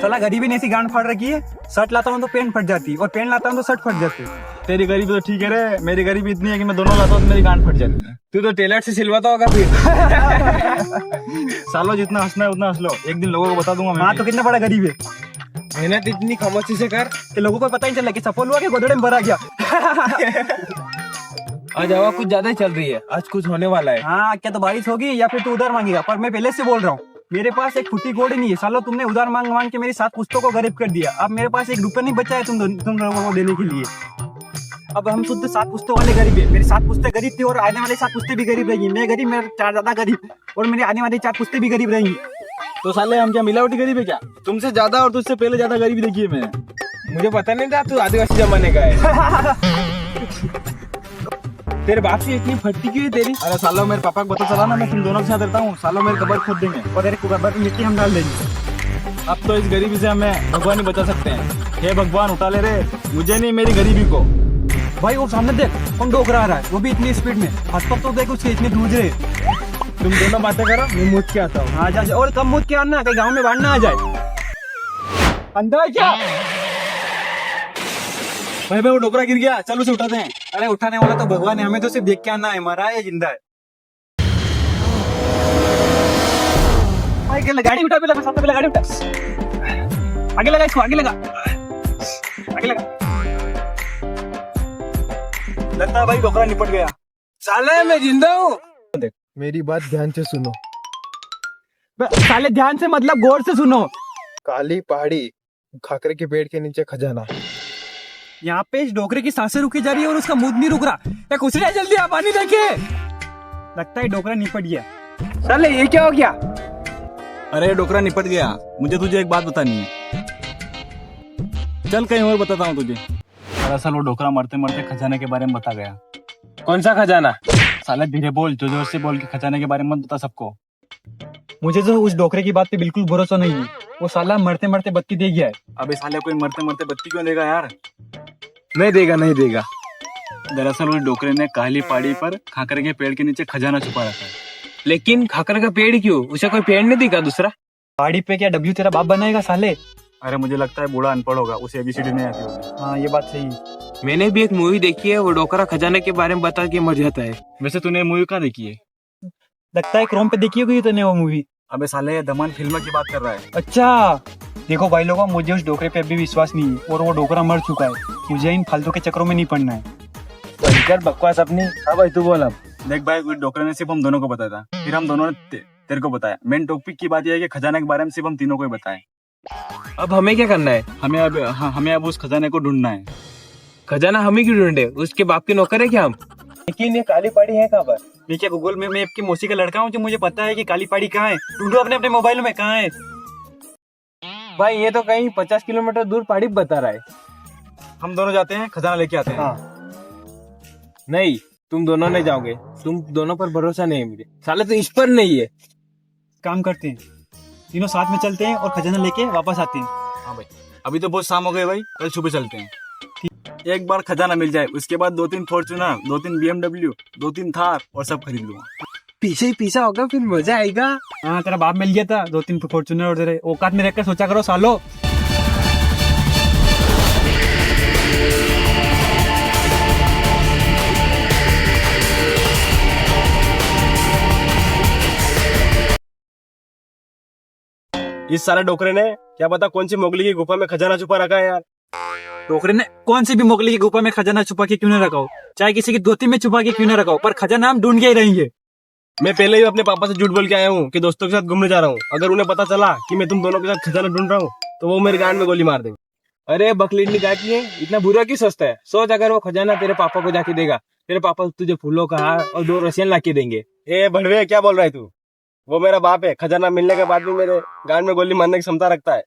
साला गरीबी ने ऐसी गांड फाड़ रखी है, शर्ट लाता हूँ तो पैंट फट जाती और पैंट लाता हूँ तो शर्ट फट जाती। तेरी गरीबी तो ठीक है रे, मेरी गरीबी इतनी है कि मैं दोनों लाता हूँ तो मेरी गांड फट जाती है। तू तो टेलर से सिलवाता होगा फिर। सालों जितना हंसना है उतना हंस लो, एक दिन लोगों को बता दूंगा मैं हाँ भी। तो कितना बड़ा गरीब है मेहनत इतनी खामोशी से कर। कि लोगों को पता ही चला कि सफल हुआ कि गोदड़े में भरा गया। आज हवा कुछ ज्यादा ही चल रही है, आज कुछ होने वाला है। हाँ क्या तो बारिश होगी या फिर तू उधार मांगेगा, पर मैं पहले से बोल रहा हूँ मेरे पास एक फुटी गोड़ नहीं है। सालो तुमने उधार मांग मांग के मेरी 7 पुस्तकों को गरीब कर दिया। अब मेरे पास 1 रुपया नहीं बचा है तुम लोगों को देने के लिए। अब हम शुद्ध 7 पुस्तकों वाले गरीब है। मेरी 7 पुस्तें गरीब थी और आने वाली 7 पुस्तें भी गरीब रहेगी। मैं गरीब, मेरे 4 ज्यादा गरीब और मेरी आने वाली 4 पुस्तें भी गरीब रहेंगी। तो साले हम क्या मिलावटी गरीब है क्या? तुमसे ज्यादा और तुझसे पहले ज्यादा गरीबी देखी है मैंने। मुझे पता नहीं था तू आदिवासी जमाने का है। तेरे बाप से इतनी फटती क्यों है तेरी? अरे सालों मेरे पापा को पता चला ना मैं तुम दोनों के साथ रहता हूँ, सालों मेरे कबर खोद देंगे और तेरे को कब्र में मिट्टी हम डाल देंगे। अब तो इस गरीबी से हमें भगवान ही बचा सकते हैं। हे भगवान उठा ले रे, मुझे नहीं मेरी गरीबी को। भाई वो सामने देख कौन डोकरा आ रहा है, वो भी इतनी स्पीड में। हंसपत तो देख उसके इतने दूज रहे। तुम दोनों बातें करो, मैं मुझ के आता हूँ। हाँ जा और कम मुझ के आना, कहीं गाँव में बाढ़ ना आ जाए। अंदर है क्या? भाई वो डोकरा गिर गया, चल उसे उठाते हैं। अरे उठाने वाला तो भगवान है, हमें तो सिर्फ देख के आना है, मरा है जिंदा है। भाई गाड़ी उठा, पहले सामने पहले गाड़ी उठा। आगे लगा इसको, आगे लगा, आगे लगा। लगता है भाई डोकरा निपट गया। साले मैं जिंदा हूँ। मेरी बात ध्यान से सुनो। साले ध्यान से मतलब गौर से सुनो। काली पहाड़ी, खाकरे के पेड़ के नीचे खजाना। यहाँ पे इस डोकरे की सांसें रुकी जा रही है और उसका मुंह नहीं रुक रहा। या कुछ नहीं, जल्दी आप पानी देखिए। लगता है डोकरा निपट गया। साले ये क्या हो गया? अरे डोकरा निपट गया। मुझे तुझे एक बात बतानी है, चल कहीं और बताता हूँ तुझे। दरअसल वो डोकरा मरते मरते खजाने के बारे में बता गया। कौन सा खजाना? साले धीरे बोल, जोर जोर से बोल के खजाने के बारे में मत बता सबको। मुझे तो उस डोकरे की बात पे बिल्कुल भरोसा नहीं है। वो साला मरते मरते बत्ती दे गया है। अबे साले कोई मरते मरते बत्ती क्यों देगा यार? नहीं देगा, नहीं देगा। दरअसल उस डोकरे ने काली पहाड़ी पर खाकर के पेड़ के नीचे खजाना छुपा रखा है। लेकिन खाकर का पेड़ क्यों? उसे कोई पेड़ नहीं दिखा दूसरा? पहाड़ी पे क्या डब्ल्यू तेरा बाप बनाएगा साले? अरे मुझे लगता है बूढ़ा अनपढ़ होगा, उसे एबीसीडी नहीं आती होगी। हाँ ये बात सही है। मैंने भी एक मूवी देखी है, वो डोकरा खजाने के बारे में बता के मर जाता है। वैसे तूने मूवी कहाँ देखी है? लगता है क्रोम पे देखी होगी तूने वो मूवी। अबे साले ये धमाल फिल्म की बात कर रहा है। अच्छा देखो भाई लोगों, मुझे उस डोकरे पे अभी विश्वास नहीं है और वो डोकरा मर चुका है। मुझे इन फालतू के चक्रों में नहीं पड़ना है। कर बकवास अपनी। हाँ भाई तू बोल अब। देख भाई, उस डोकरे ने सिर्फ हम दोनों को बताया था, फिर हम दोनों ने तेरे को बताया। मेन टॉपिक की बात यह है कि खजाने के बारे में सिर्फ हम तीनों को ही बताएं। अब हमें क्या करना है? हमें अब उस खजाने को ढूंढना है। खजाना हम ही क्यों ढूंढे? उसके बाप के नौकर है क्या हम? लेकिन ये काली पहाड़ी है कहाँ पर? मैं क्या गूगल में मैप की मौसी का लड़का हूँ जो मुझे पता है कि काली पहाड़ी कहाँ है। ढूंढो अपने अपने मोबाइल में कहाँ है। भाई ये तो कहीं 50 किलोमीटर दूर पहाड़ी बता रहा है। हम दोनों जाते हैं, खजाना लेके आते हैं। हाँ नहीं, तुम दोनों नहीं जाओगे। तुम दोनों पर भरोसा नहीं है मुझे। साले तो इस पर नहीं है। काम करते हैं, तीनों साथ में चलते हैं और खजाना लेके वापस आते हैं। हाँ भाई, अभी तो बहुत शाम हो गए भाई, कल सुबह चलते हैं। एक बार खजाना मिल जाए उसके बाद 2-3 फॉर्च्यूनर, 2-3 BMW, 2-3 थार और सब खरीद लूंगा। पीछे ही पीछा होगा, फिर मजा आएगा। हाँ तेरा बाप मिल गया था, 2-3 फॉर्च्यूनर और तेरे औकात में रहकर सोचा करो सालो। इस सारे डोकरे ने क्या पता कौन सी मोगली की गुफा में खजाना छुपा रखा है यार। डोकरे ने कौन सी भी मोगली की गुफा में खजाना छुपा के क्यों न रखा हो, चाहे किसी की धोती में छुपा के क्यों न रखा हो, पर खजाना हम ढूंढ के ही रहेंगे। मैं पहले ही अपने पापा से झूठ बोल के आया हूँ कि दोस्तों के साथ घूमने जा रहा हूँ। अगर उन्हें पता चला कि मैं तुम दोनों के साथ खजाना ढूंढ रहा हूँ तो वो मेरे गांड में गोली मार देंगे। अरे बकलीडली गायकी है, इतना बुरा क्यों सोचता है? सोच अगर वो खजाना तेरे पापा को जाके देगा, तेरे पापा तुझे फूलों का हार और 2 रसियन ला के देंगे। ए भड़वे, क्या बोल रहा है तू? वो मेरा बाप है, खजाना मिलने के बाद भी मेरे गांड में गोली मारने की क्षमता रखता है।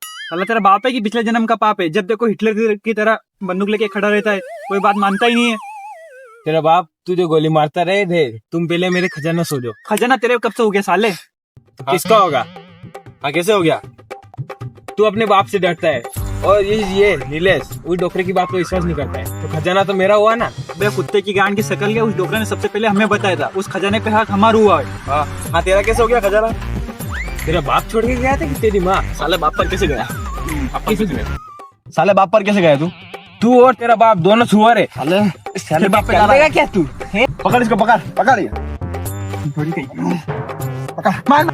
साला तेरा बाप है कि पिछले जन्म का पाप है? जब देखो हिटलर की तरह बंदूक लेके खड़ा रहता है, कोई बात मानता ही नहीं है। तेरा बाप तुझे गोली मारता रहे थे, तुम पहले मेरे खजाना सो जाओ। खजाना तेरे कब से हो गया साले? तो किसका होगा? हाँ कैसे हो गया? तू अपने बाप से डरता है और ये नीलेश उस डोकरे की बात पे विश्वास नहीं करता है, तो खजाना तो मेरा हुआ ना। बे कुत्ते की गांड की शकल क्या, उस डोकरे ने सबसे पहले हमें बताया था। उस खजाने पे हक हमारा हुआ है। हाँ तेरा कैसे हो गया खजाना? तेरा बाप छोड़ के गया था कि तेरी माँ? साले बाप पर कैसे गया? कैसे गया? साले बाप पर कैसे गया तू? तू और तेरा बाप दोनों सुअर है। साले बाप पे जा रहा है क्या तू? पकड़ इसको, पकड़ ये। थोड़ी कहीं पकड़, मार।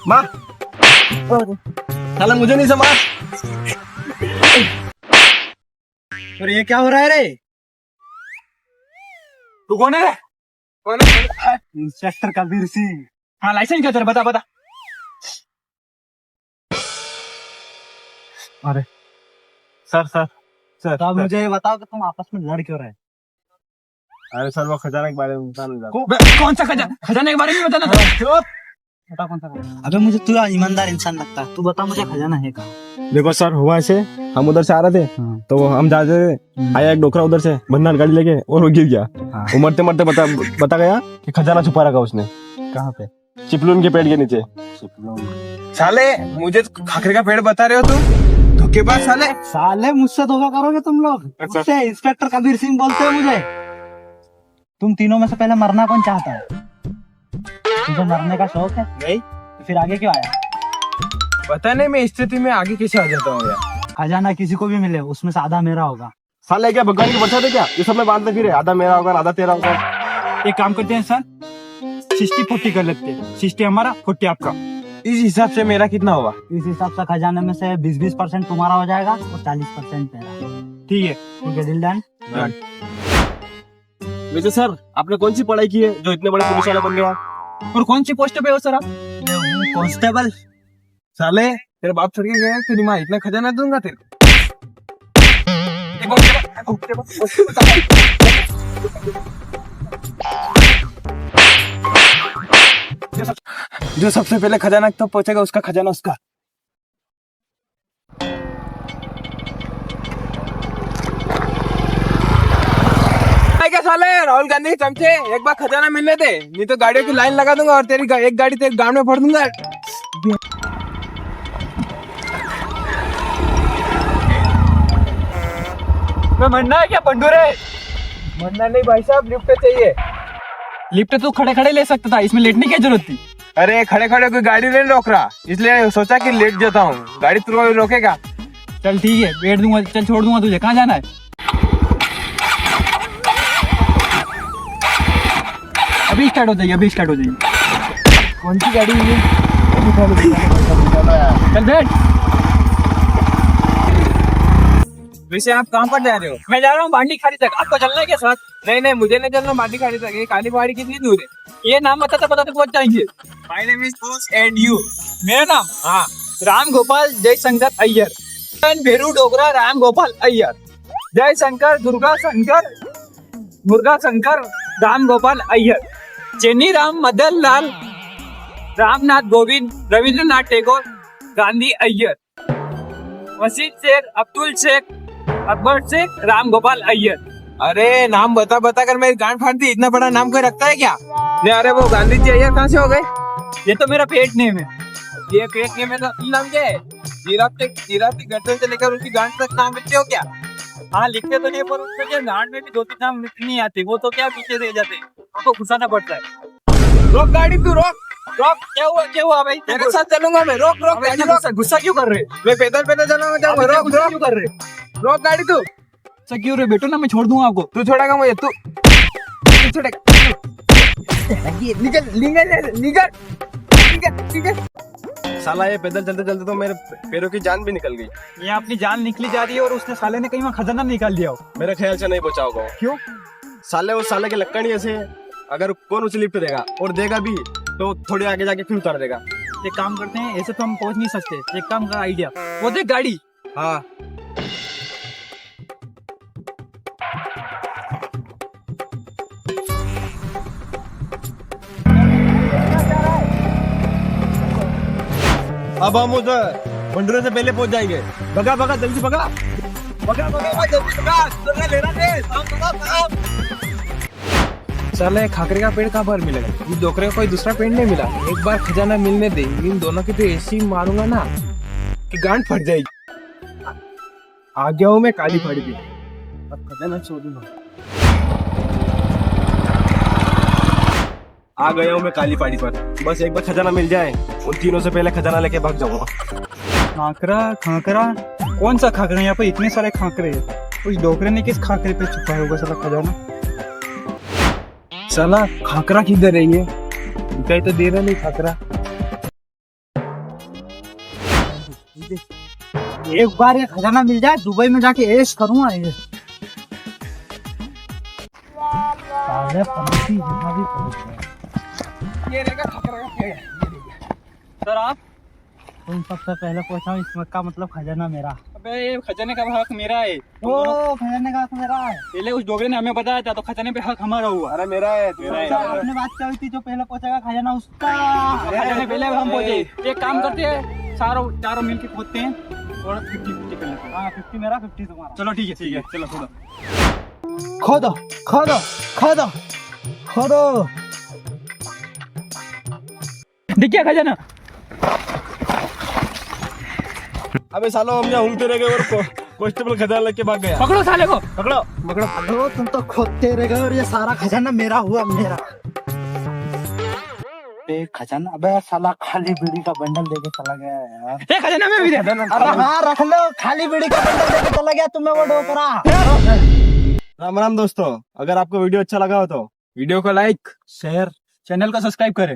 मार। साला मुझे नहीं समझ। और ये क्या हो रहा है रे? तू कौन है? इंस्पेक्टर कबीर सिंह। हाँ, लाइसेंस क्या तेरा? बता। अरे सर तो अब मुझे ये बताओ कि तुम आपस में लड़ क्यों रहे? अरे सर, वो खजाना के बारे में बताना चाहता हूँ। कौन सा खजाने के बारे में बताना था? बता कौन सा? अबे मुझे तू ईमानदार इंसान लगता है, तू बता मुझे खजाना है कहाँ? देखो सर, हुआ ऐसे, हम उधर से आ रहे थे, तो हम जा रहे थे, आया एक डोकरा उधर से भंडार गाड़ी लेके और वो गिर गया। वो मरते मरते बता गया कि खजाना छुपा रखा उसने। कहाँ पे? चिपलून के पेड़ के नीचे। साले मुझे खाखरे का पेड़ बता रहे हो तुम? धोखेबाज साले। साले मुझसे धोखा करोगे तुम लोग? मुझसे इंस्पेक्टर कबीर सिंह बोलते हो मुझे? तुम तीनों में से पहले मरना कौन चाहता है? तुझे मरने का शौक है? नहीं। तो फिर आगे क्यों आया? पता नहीं मैं स्थिति में आगे कैसे आ जाता हूँ यार। खजाना किसी को भी मिले उसमें से आधा मेरा होगा। साले क्या भगवान की बचा थे क्या? ये सब में बांधते फिर आधा मेरा होगा, आधा तेरा होगा। एक काम करते हैं सर, 60-40 कर लेते हैं। 60 हमारा, 40 आपका। इस हिसाब से मेरा कितना होगा? इस हिसाब से खजाने में से 20% तुम्हारा हो जाएगा और 40% मेरा। ठीक है, डील डन। वैसे सर, आपने कौन सी पढ़ाई की है जो इतने बड़े पुलिस वाला बन गया? और कौन सी पोस्ट पे हो सर आप? कांस्टेबल। साले तेरे बाप छोड़ के गया, तेरी माँ इतना खजाना दूंगा तेरे। जो सबसे पहले खजाना तो पहुंचेगा उसका खजाना उसका। क्या साले राहुल गांधी के चमचे, एक बार खजाना मिलने दे, नहीं तो गाड़ियों की लाइन लगा दूंगा और तेरी एक गाड़ी तेरे गांव में फोड़ दूंगा। मैं मरना है क्या बंडूरे? मरना नहीं भाई साहब, लिफ्ट चाहिए। लिफ्ट तो खड़े खड़े ले सकता था, इसमें लेटने की जरूरत थी? अरे खड़े खड़े कोई गाड़ी नहीं रोक रहा, इसलिए सोचा कि लेट जाता हूँ। गाड़ी तुझको रोकेगा? चल ठीक है, बैठ दूंगा, चल छोड़ दूंगा तुझे। कहाँ जाना है? अभी स्टार्ट हो जाएगी, अभी स्टार्ट हो जाएगी। कौन सी गाड़ी है? चल बैठ। वैसे आप कहाँ पर जा रहे हो? मैं जा रहा हूँ बांडी खाड़ी तक। आपको चलना है क्या साथ? नहीं नहीं, मुझे नहीं चलना बाटी खाड़ी तक। ये काली पहाड़ी कितनी दूर है? ये नाम बताते बताते पहुंच जाएंगे। My name is Bose and you. मेरा नाम हाँ, राम गोपाल जयशंकर अय्यर। भेरू डोगरा राम गोपाल अय्यर। जय शंकर दुर्गा शंकर मुर्गा शंकर राम गोपाल अय्यर। चेन्नी राम मदन लाल रामनाथ गोविंद रविंद्रनाथ टैगोर गांधी अय्यर। वसीम शेख अब्दुल शेख अकबर शेख राम गोपाल अय्यर। अरे नाम बता बता कर मेरी गांड फाड़ दी। इतना बड़ा नाम कोई रखता है क्या? नहीं, अरे वो गांधी जी अय्यर कहाँ से हो गए? ये तो मेरा पेट नेम है। ये पेट नेम है तो असली नाम क्या है? जीराफ की गर्दन से लेकर उसकी गांड तक नाम लिखते हो क्या? हाँ लिखते तो नहीं, पर उसमें क्या गांड में भी 2-3 नाम लिख नहीं आते, वो तो क्या पीछे रह जाते, उसको घुसाना पड़ता है। रोक गाड़ी, तू रोक। क्या हुआ भाई? तेरे साथ चलूंगा मैं। रोक रोक गाड़ी, रोक। गुस्सा क्यों कर रहे? मैं पैदल पैदल चलूंगा। रोक गुस्सा रोक क्यों कर रहे? रोक गाड़ी तू। गुस्सा क्यों रहे? बेटो ना, मैं छोड़ दूंगा आपको। तू छोड़ेगा मुझे? तू छोड़ेगा? निकल निकल निकल निकल। साला ये पैदल चलते चलते तो मेरे पैरों की जान भी निकल गई। ये अपनी जान निकली जा रही है और उसने साले ने कहीं वहाँ खजाना निकाल दिया हो। मेरे ख्याल से नहीं बचा होगा। क्यों? साले वो साले के लक्कड़ ही ऐसे है, अगर कौन उसे लिफ्ट देगा और देगा भी तो थोड़ी आगे जाके फिर उतार देगा। एक काम करते हैं, ऐसे तो हम पहुंच नहीं सकते। एक काम का आइडिया, वो देख गाड़ी। हाँ, अब हम उधर बंडूरे से पहले पहुंच जाएंगे। भगा भगा, जल्दी भगा भगा भगा जल्दी भगा, लेना साला ये खाकरे का पेड़ कहाँ पर मिलेगा? ये डोकरे का कोई दूसरा पेड़ नहीं मिला। एक बार खजाना मिलने दे, इन दोनों की तो ऐसी मारूंगा ना कि गांड फट जाएगी। आ गया हूँ मैं काली पहाड़ी पे, अब खजाना छोड़ूंगा। आ गया हूँ मैं काली पहाड़ी पर, बस एक बार खजाना मिल जाए, उन तीनों से पहले खजाना लेके भाग जाऊंगा। खाकरा खाकरा, कौन सा खाकरा? यहाँ पे इतने सारे खाकरे हैं। उस डोकरे ने किस खाकरे पे छुपा होगा साला खजाना? साला खाकरा किधर है ये? दिखाई तो दे रहा नहीं खाकरा। एक बार ये खजाना मिल जाए, दुबई में जाके ऐश करूंगा। ऐश साले पंछी यहाँ भी पहुंच गए। ये रहेगा खाकरा का पेड़। सर आप तुम सबसे पहले पहुंचा, इसमें का मतलब खजाना मेरा। अबे ये खजाने का हक मेरा है। ओ खजाने का हक मेरा है। पहले उस डोगरे ने हमें बताया था, तो खजाने पे हक हमारा हुआ। अरे मेरा है, तेरा है। आपने बात क्या हुई थी, जो पहले पहुंचेगा खजाना उसका। खजाने पहले हम पहुंचे। एक काम करते हैं, चारों मिलके खोदते हैं और 50-50 कर लेते हैं। हाँ 50 मेरा 50 तुम्हारा। चलो ठीक है चलो खोदो। खोदो खोदो खोदो खोदो। दिख गया खजाना। अबे सालो हम यहाँ घूमते रह गए और कांस्टेबल खजाना लेके भाग गया। पकड़ो साले को। पकड़ो। तुम तो खोदते रह गए और ये सारा खजाना मेरा हुआ, मेरा। खजाना, अबे साला खाली बीड़ी का बंडल देके चला गया यार। ये खजाना में भी दे। अरे हाँ रख लो, खाली बीड़ी का बंडल देके चला गया तुम्हें वो डोकरा। राम राम दोस्तों, अगर आपको वीडियो अच्छा लगा हो तो वीडियो को लाइक, शेयर, चैनल को सब्सक्राइब करें।